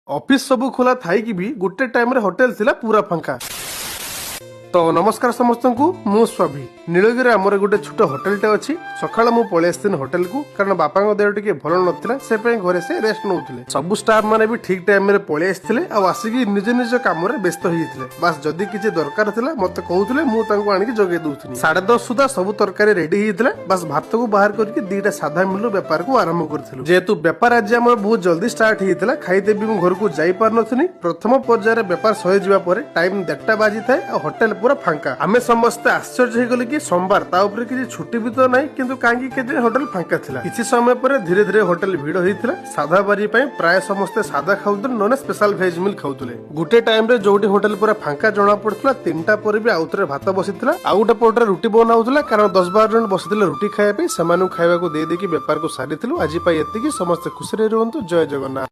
Office सब खोला Thai भी गोटे टाइम रे होटल थिला पूरा फांका। तो नमस्कार समस्त को मु स्वाभी नीलगिरी आमर गोटे छोट होटेलटे अच्छी सकाळ मु पळेई आसथिन होटेल को कारण बापा देह टिके भल नथिला से पे घरे से रेस्ट नउथिले सब स्टाफ माने भी ठीक टाइम रे पळेई आसथिले आ आसिकी निज निज काम रे व्यस्त होइथिले बस जदी किछि दरकार थिला मते कहउथिले मु तांको आनिकी जोगे दउथिनी 10:30 सुधा सब तरकारी रेडी हिथिला बस भात को बाहर करके दीटा साधा मिलु व्यापार को आरंभ करथिलु जेतु व्यापार आज हमर बहुत जल्दी स्टार्ट हिथिला खाइते भी मु घर को जाई पार नथिनी प्रथम पर्याय रे व्यापार सहे जिबा परे टाइम 1:30 बाजी थाए आ होटेल पूरा फांका आमे समस्त आश्चर्य हो गले कि सोमवार ता ऊपर किछि छुट्टी भी तो नाही किंतु कांगी के होटल फांका थिला किछि समय पर धीरे धीरे होटल भीड़ होइथिला सादा बारी पय प्राय समस्त सादा खाउथले नने स्पेशल वेज मील खाउथले गुटे टाइम रे जोटी होटल पूरा फांका जणा पड़थला 3टा पर भी आउतरे भात बसिथिला आ गुटे पोटरे रुटी बनाउथला कारण 10-12 जन बसिथिले रुटी खाया पे समानु खाइबा को दे दे कि व्यापार को सारिथिलु आजि पय एतिकी समस्त खुशी रे रहंतु जय जगन्नाथ।